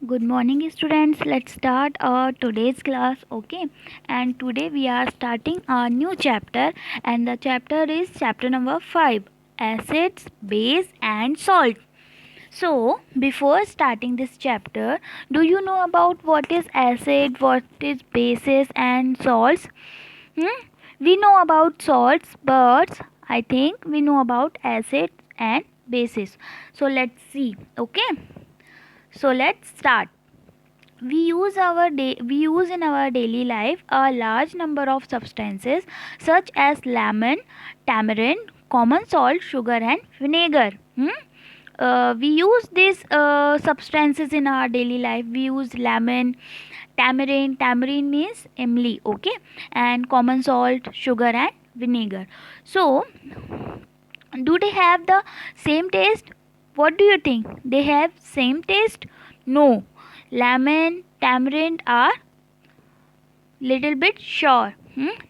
Good morning, students. Let's start our today's class. Okay, and today we are starting a new chapter, and the chapter is chapter number 5, acids, base, and salt. So, before starting this chapter, do you know about what is acid, what is bases, and salts? We know about salts, but I think we know about acids and bases. So, let's see. Okay, so let's start. We use in our daily life a large number of substances such as lemon, tamarind, common salt, sugar, and vinegar. We use these substances in our daily life. We use lemon, tamarind means emily, okay, and common salt, sugar, and vinegar. So do they have the same taste? What do you think? They have same taste? No. Lemon, tamarind are little bit sour.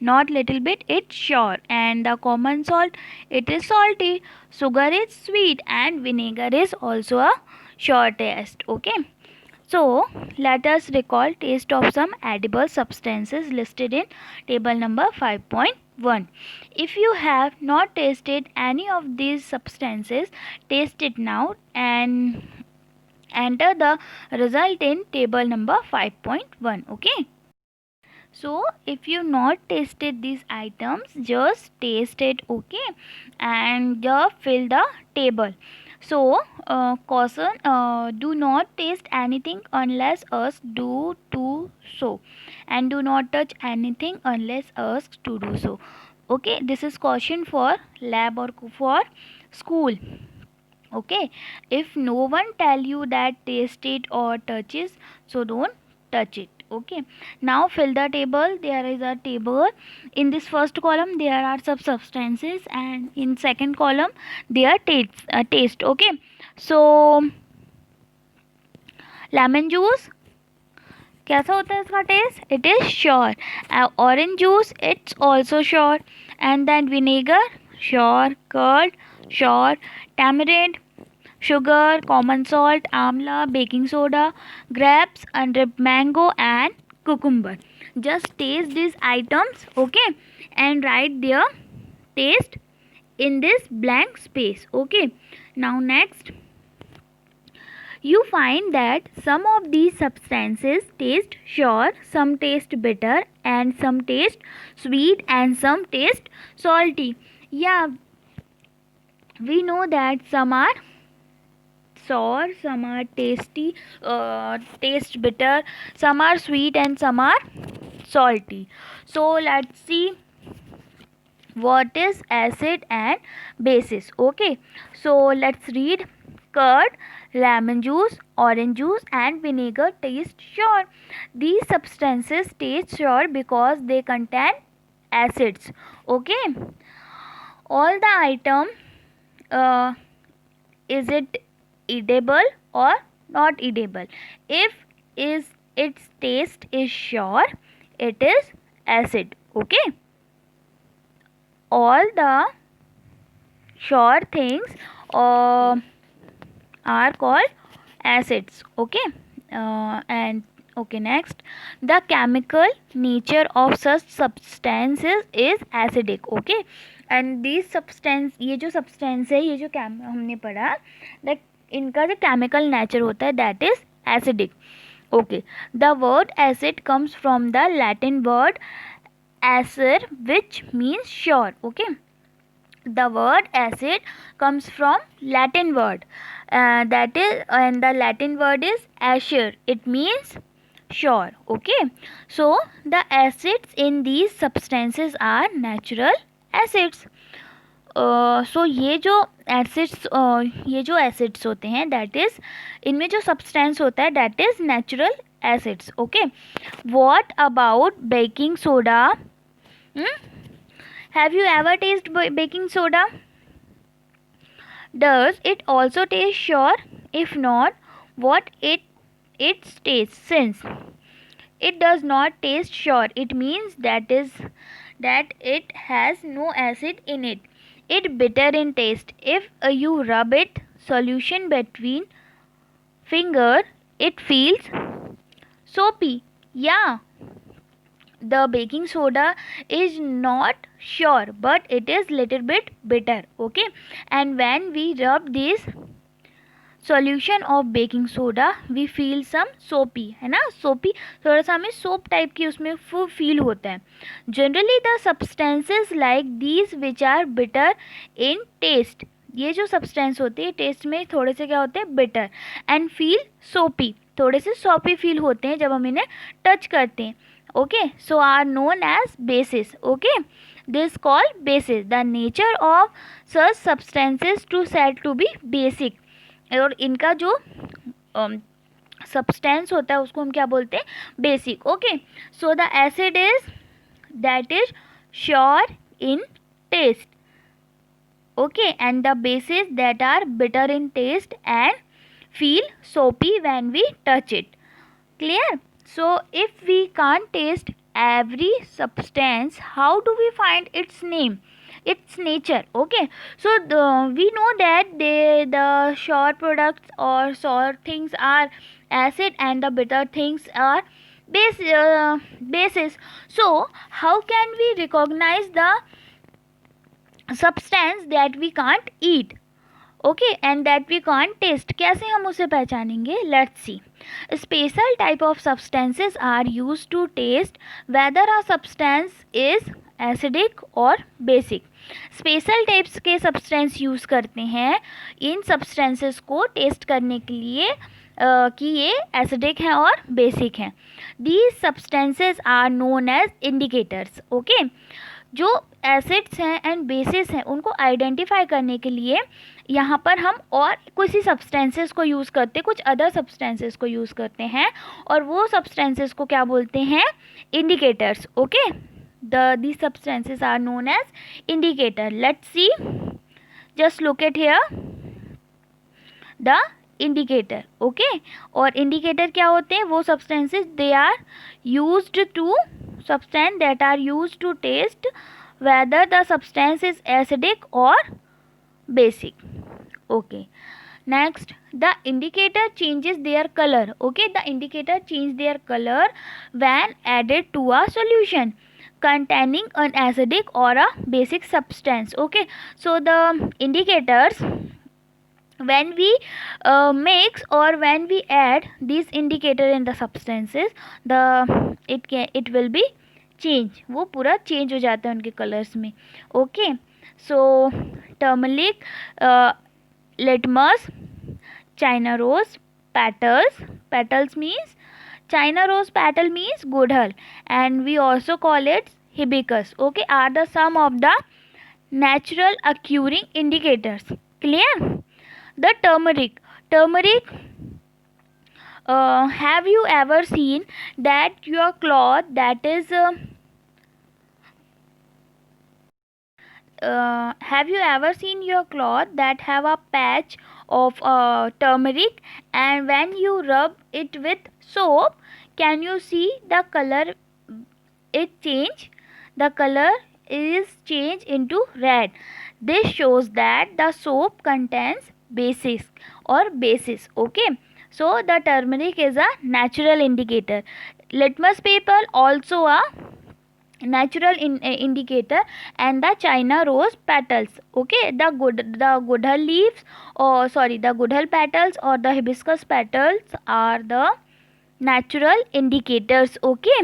Not little bit, it's sour. And the common salt, it is salty. Sugar is sweet, and vinegar is also a sour taste. Okay. So let us recall taste of some edible substances listed in table number 5.1. If you have not tasted any of these substances, taste it now and enter the result in table number 5.1. Okay. So if you not tasted these items, just taste it, okay, and just fill the table. So caution, do not taste anything unless asked do to so, and do not touch anything unless asked to do so. Okay, this is caution for lab or for school. Okay, if no one tell you that taste it or touch it, so don't touch it. Okay, now fill the table. There is a table. In this first column there are some substances, and in second column their taste. Okay, so lemon juice कैसा होता है इसका taste? It is sour. Orange juice it's also sour. And then vinegar sour. Curd sour. tamarind sugar, common salt, amla, baking soda, grapes, unripe mango, and cucumber. Just taste these items, okay, and write their taste in this blank space. Okay, now next, you find that some of these substances taste sour, some taste bitter, and some taste sweet, and some taste salty. Yeah, we know that some are sour, some are taste bitter, some are sweet, and some are salty. So let's see what is acid and bases. Okay, so let's read. Curd, lemon juice, orange juice, and vinegar taste sour. These substances taste sour because they contain acids. Okay, all the item, uh, is it edible or not edible? If is its taste is sour, it is acid. Okay, all the sour things uh, are called acids. Okay, and okay, next, the chemical nature of such substances is acidic. Okay, and these substance, ये जो substance है, ये जो हमने पढ़ा, that इनका जो chemical nature होता है, that is acidic. Okay, the word acid comes from the Latin word acer, which means sour. Okay, the word acid comes from Latin word, that is, and the Latin word is acer. It means sour. Okay, so the acids in these substances are natural acids. सो ये जो acids होते हैं, that is, इनमें जो substance होता है, that is natural acids. Okay, what about baking soda? Have you ever taste baking soda? Does it also taste sour? If not, what its taste? Since it does not taste sure, it means that it has no acid in it. It bitter in taste. If you rub it solution between finger, it feels soapy. Yeah, the baking soda is not sure, but it is little bit bitter. Okay, and when we rub this solution of baking soda we feel some soapy, है ना, सोपी थोड़ा सा हमें soap type की उसमें feel होता है. Generally the substances like these which are bitter in taste, ये जो सब्सटेंस होते हैं टेस्ट में थोड़े से क्या होते हैं बिटर, एंड फील सोपी, थोड़े से सोपी फील होते हैं जब हम इन्हें टच करते हैं. Okay, so are known as bases. Okay, this call bases. The nature of such substances to said to be basic, और इनका जो सब्सटेंस होता है उसको हम क्या बोलते हैं, basic. Okay, so the acid is that is sour in taste. Okay, and the bases that are bitter in taste and feel soapy when we touch it. Clear? So if we can't taste every substance, how do we find its name, its nature? Okay, so we know that the sour products or sour things are acid and the bitter things are bases. So how can we recognize the substance that we can't eat? Okay, and that we can't taste, कैसे हम उसे पहचानेंगे? Let's see. Special type of substances are use to test whether a substance is acidic और basic. Special types के substance use करते हैं इन substances को test करने के लिए कि ये एसिडिक हैं और बेसिक हैं. These substances are known as indicators. Okay, जो एसिड्स हैं एंड बेसिस हैं उनको आइडेंटिफाई करने के लिए यहाँ पर हम और किसी सब्सटेंसेस को यूज़ करते, कुछ अदर सब्सटेंसेस को यूज़ करते हैं, और वो सब्सटेंसेस को क्या बोलते हैं? Indicators. Okay, these substances are known as indicator. Let's see, just look at here the indicator. Okay, और indicator क्या होते हैं? वो substances they are used to substance that are used to taste whether the substance is acidic or basic. Okay, next, the indicator changes their color. Okay, the indicator change their color when added to a solution containing an acidic or a basic substance. Okay, so the indicators, when we mix or when we add this indicator in the substances, the it will be change, वो पूरा change हो जाता है उनके colours में. Okay, so turmeric, litmus, china rose petals, petals means china rose petal means gudhal, and we also call it hibiscus. Okay, are the sum of the natural occurring indicators. Clear? The turmeric, have you ever seen that your cloth that is have you ever seen your cloth that have a patch of turmeric, and when you rub it with soap, can you see the color it change? The color is changed into red. This shows that the soap contains basis or basis. Okay, so the turmeric is a natural indicator. Litmus paper also a natural indicator, and the china rose petals. Okay, the gudhal leaves, or sorry, the gudhal petals or the hibiscus petals are the natural indicators. Okay,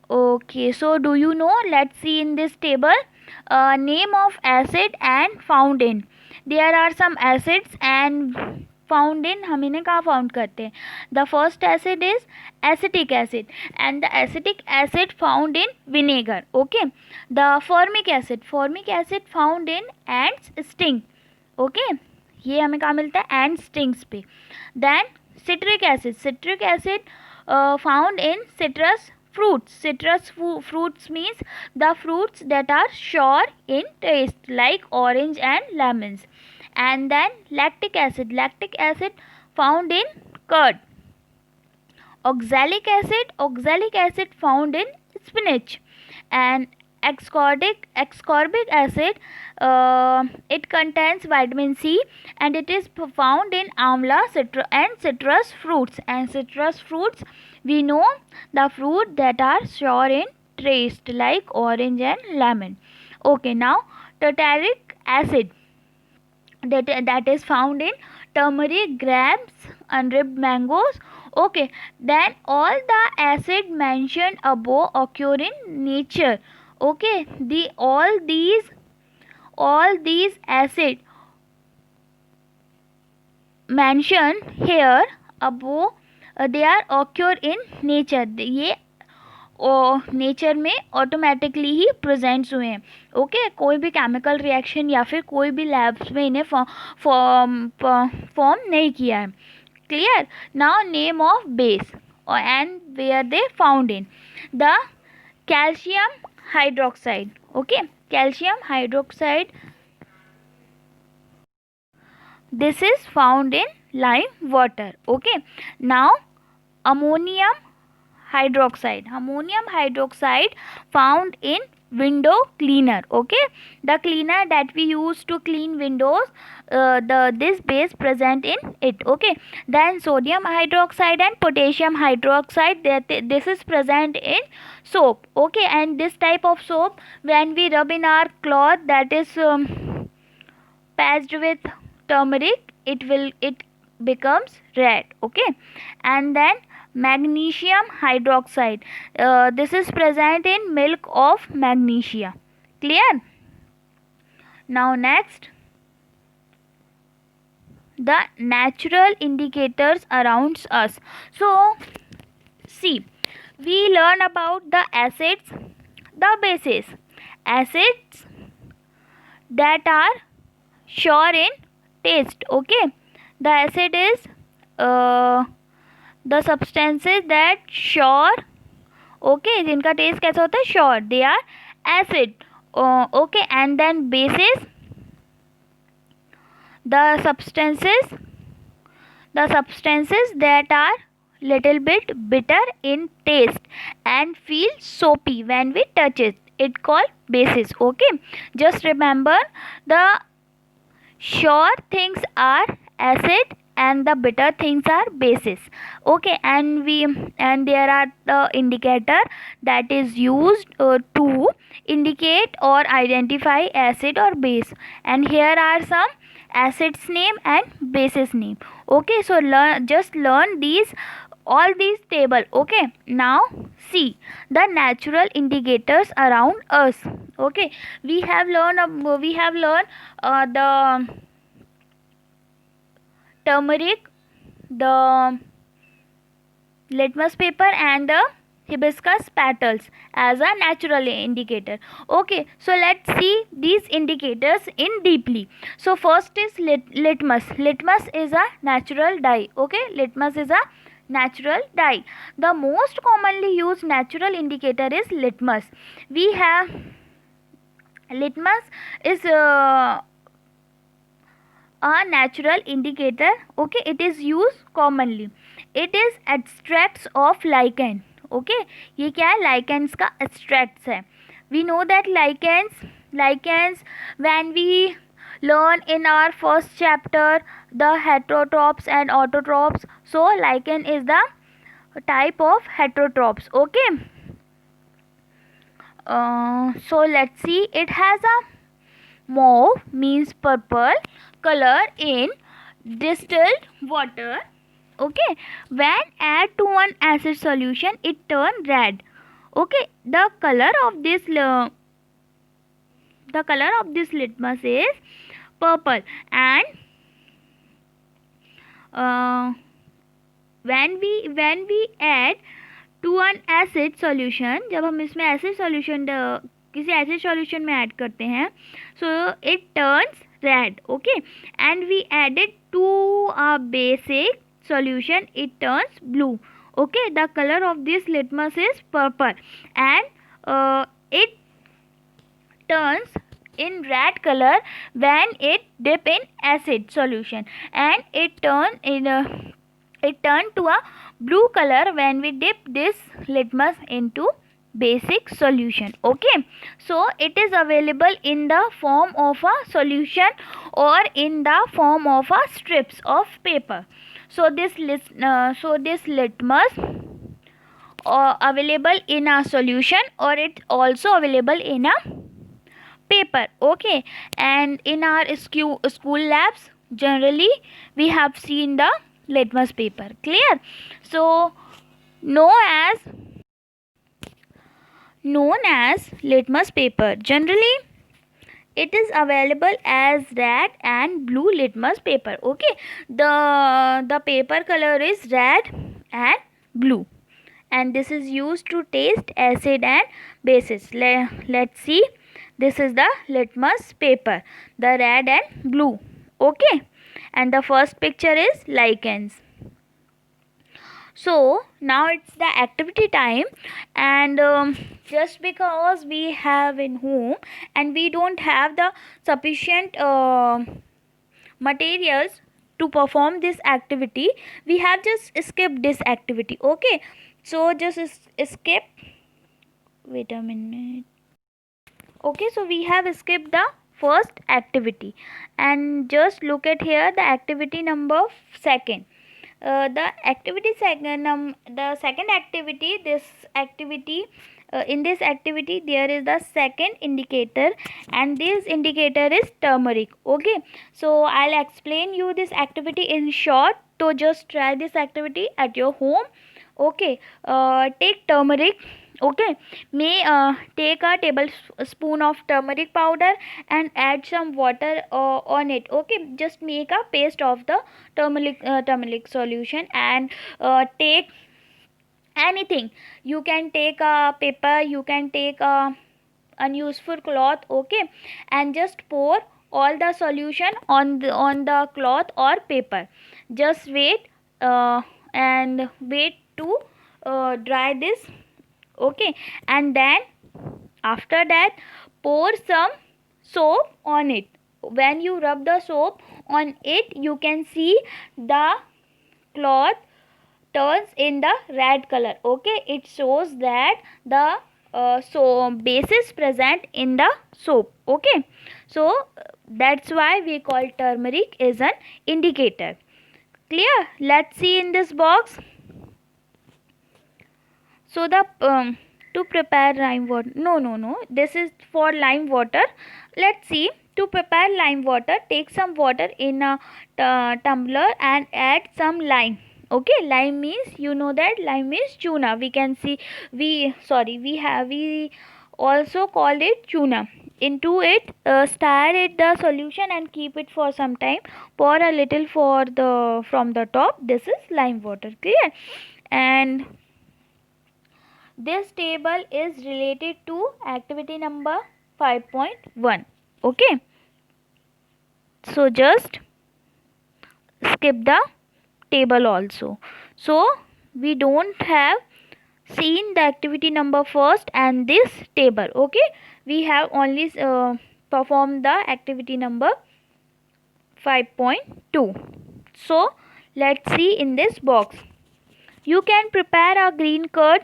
okay, so do you know? Let's see in this table name of acid and found in. There are some acids and found in, हम इन्हें कहाँ found करते हैं? The first acid is acetic acid, and the acetic acid found in vinegar. Okay, the formic acid found in ants sting. Okay, ये हमें कहाँ मिलता है? ant stings पे. Then citric acid found in citrus fruits. Citrus fruits means the fruits that are sour in taste like orange and lemons. And then lactic acid found in curd. Oxalic acid found in spinach. And ascorbic acid. It contains vitamin C, and it is found in amla and citrus fruits. And citrus fruits, we know the fruit that are sour in taste, like orange and lemon. Okay, now tartaric acid, that is found in turmeric, grapes, unripe mangoes. Okay, then all the acid mentioned above occur in nature. Okay, the all these acid mentioned here above, they are occur in nature. ये nature में automatically he presents हुए हैं. Okay, कोई भी chemical reaction या फिर कोई भी लैब्स में इन्हें फॉर्म नहीं किया है. Clear. Now name of base and where they found in. The calcium hydroxide. Okay, calcium hydroxide, this is found in lime water. Okay, now ammonium hydroxide found in window cleaner. Okay, the cleaner that we use to clean windows, this base present in it. Okay, then sodium hydroxide and potassium hydroxide, this is present in soap. Okay, and this type of soap, when we rub in our cloth that is patched with turmeric, it becomes red. Okay, and then magnesium hydroxide, this is present in milk of magnesia. Clear. Now next, the natural indicators around us. So see, we learn about the acids, the bases. Acids that are sure in taste. Okay, the acid is the substances that sure, okay, जिनका test कैसा होता है, sure, they are acid. Okay, and then bases, the substances that are little bit bitter in taste and feel soapy when we touch it called bases. Okay, just remember, the sure things are acid and the bitter things are bases. Okay, and there are the indicator that is used to indicate or identify acid or base, and here are some acids name and bases name. Okay, so just learn all these table. Okay, now see the natural indicators around us. Okay, we have learned the turmeric, the litmus paper, and the hibiscus petals as a natural indicator. Okay, so let's see these indicators in deeply. So first is litmus. Litmus is a natural dye. Okay, litmus is a natural dye. The most commonly used natural indicator is litmus. We have litmus is a natural indicator. Okay, it is used commonly. It is extracts of lichen. Okay, ये क्या है, lichens का extracts है. We know that lichens when we learn in our first chapter the heterotrophs and autotrophs. So lichen is the type of heterotrophs. Okay, so let's see, it has a mauve, means purple color in distilled water. Okay, when add to one acid solution it turn red. Okay, the color of this litmus is purple, and when we add to an acid solution, जब हम इसमें acid solution किसी acid solution में add करते हैं, so it turns red. Okay, and we added to a basic solution, it turns blue. Okay, the color of this litmus is purple, and it turns in red color when it dip in acid solution, and it turn to a blue color when we dip this litmus into basic solution. Okay, so it is available in the form of a solution or in the form of a strips of paper. So this litmus available in a solution or it's also available in a paper. Okay, and in our school labs generally we have seen the litmus paper. Clear? So known as known as litmus paper, generally it is available as red and blue litmus paper. Okay, the paper color is red and blue, and this is used to taste acid and bases. Let's see, this is the litmus paper, the red and blue. Okay, and the first picture is lichens. So now it's the activity time, and just because we have in home and we don't have the sufficient materials to perform this activity, we have just skipped this activity. Okay, so just skip, wait a minute. Okay, so we have skipped the first activity, and just look at here the activity number second. The second activity, this activity, in this activity there is the second indicator, and this indicator is turmeric. Okay, so I'll explain you this activity in short, so just try this activity at your home. Okay, take turmeric. Okay, may take a tablespoon of turmeric powder and add some water on it. Okay, just make a paste of the turmeric solution, and take anything. You can take a paper, you can take a unuseful cloth. Okay, and just pour all the solution on the cloth or paper. Just wait, and wait to dry this. Okay, and then after that pour some soap on it. When you rub the soap on it, you can see the cloth turns in the red color. Okay, it shows that the so base is present in the soap. Okay, so that's why we call turmeric is an indicator. Clear? Let's see in this box. So the to prepare lime water, no, this is for lime water. Let's see, to prepare lime water, take some water in a tumbler and add some lime. Okay, lime means, you know that lime is tuna. We can see, we also call it tuna. Into it, stir it the solution and keep it for some time. Pour a little for the from the top. This is lime water. Clear? And this table is related to activity number 5.1. Okay, so just skip the table also. So we don't have seen the activity number first and this table. Okay, we have only performed the activity number 5.2. So let's see in this box. You can prepare a greeting card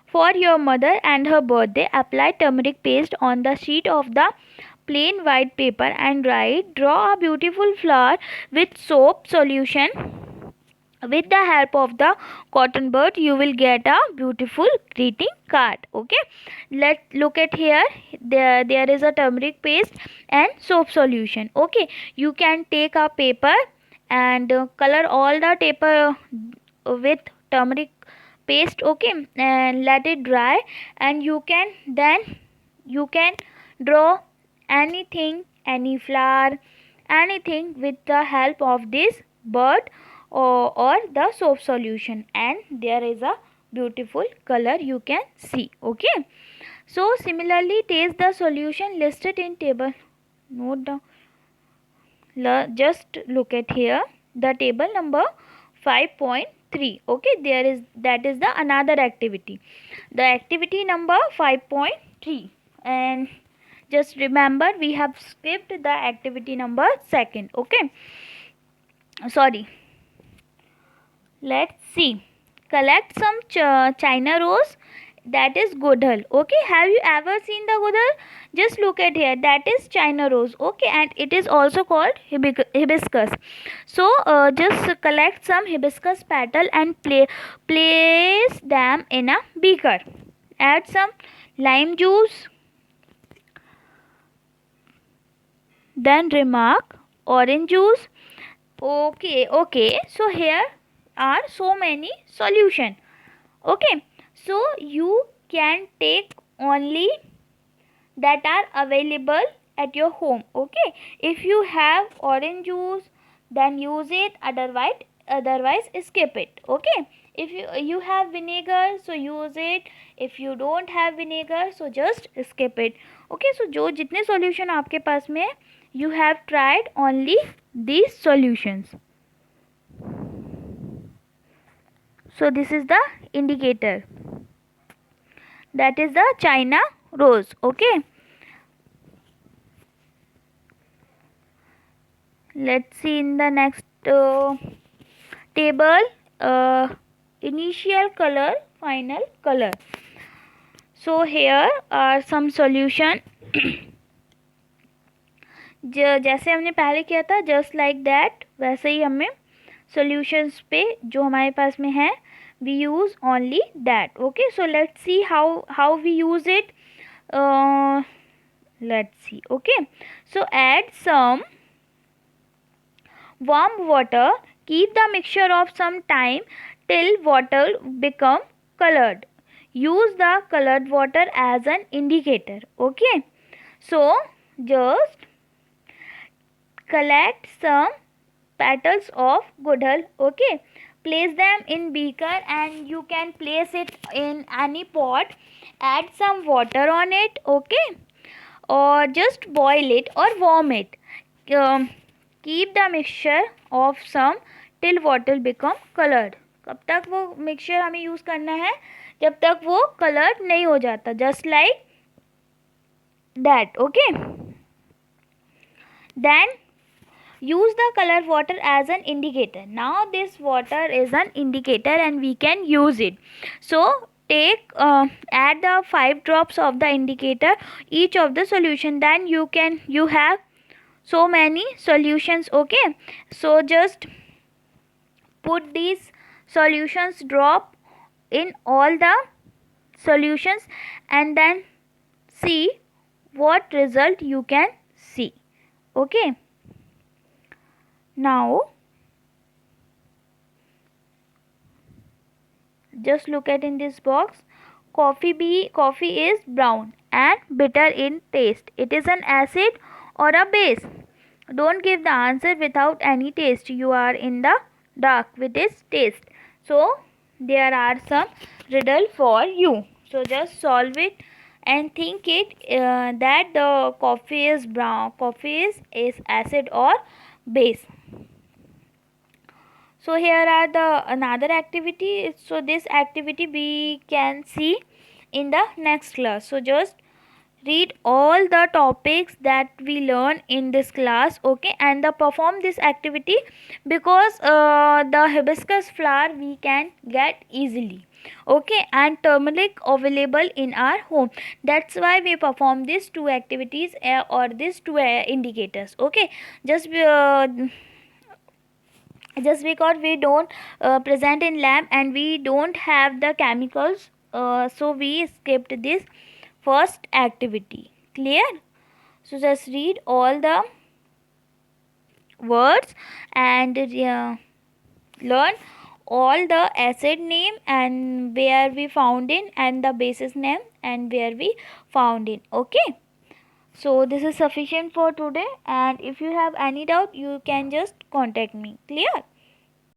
for your mother and her birthday. Apply turmeric paste on the sheet of the plain white paper and write, draw a beautiful flower with soap solution. With the help of the cotton bud, you will get a beautiful greeting card. Okay, let's look at here. There is a turmeric paste and soap solution. Okay, you can take a paper and color all the paper with turmeric paste. Okay, and let it dry, and you can draw anything, any flower, anything with the help of this bird or the soap solution, and there is a beautiful color you can see. Okay, so similarly taste the solution listed in table. Note down, just look at here the table number 5.3. Okay, that is the another activity, the activity number 5.3. And just remember we have skipped the activity number second. Okay, sorry, let's see. collect some China rose, that is Godhal. Okay, have you ever seen the Godhal? Just look at here, that is China rose. Okay, and it is also called hibiscus. So just collect some hibiscus petal and place them in a beaker. Add some lime juice, then remark orange juice. Okay, so here are so many solution. Okay, so you can take only that are available at your home. Okay, if you have orange juice, then use it, otherwise skip it. Okay, if you have vinegar, so use it. if you don't have vinegar, so just skip it. Okay, so जो जितने solution आपके पास में है, you have tried only these solutions. So this is the indicator, that is the China rose. Okay, let's see in the next table, initial color, final color. So here are some solution. जैसे हमने पहले किया था, just like that, वैसे ही हमें solutions पे जो हमारे पास में है, we use only that. Okay, so let's see how we use it. Let's see. Okay, so add some warm water, keep the mixture of some time till water become colored. Use the colored water as an indicator. Okay, so just collect some petals of Godhal. Okay, place them in beaker, and you can place it in any pot. Add some water on it. Okay, or just boil it or warm it. Keep the mixture of some till water become colored. कब तक वो mixture हमें use करना है? जब तक वो coloured नहीं हो जाता. Just like that. Okay, then use the colored water as an indicator. Now this water is an indicator and we can use it. So take add the 5 drops of the indicator each of the solution, then you have so many solutions. Okay, so just put these solutions drop in all the solutions and then see what result you can see. Okay, now just look at in this box. Coffee is brown and bitter in taste. It is an acid or a base? Don't give the answer without any taste. You are in the dark with its taste. So there are some riddle for you. So just solve it and think it that the coffee is brown. Coffee is acid or base. So here are the another activity. So this activity we can see in the next class. So just read all the topics that we learn in this class. Okay, and perform this activity, because the hibiscus flower we can get easily. Okay, and turmeric available in our home. That's why we perform these two activities or these two indicators. Okay, just because we don't present in lab and we don't have the chemicals, so we skipped this first activity. Clear? So just read all the words and learn all the acid name and where we found in, and the basis name and where we found in. Okay, so this is sufficient for today, and if you have any doubt you can just contact me. Clear?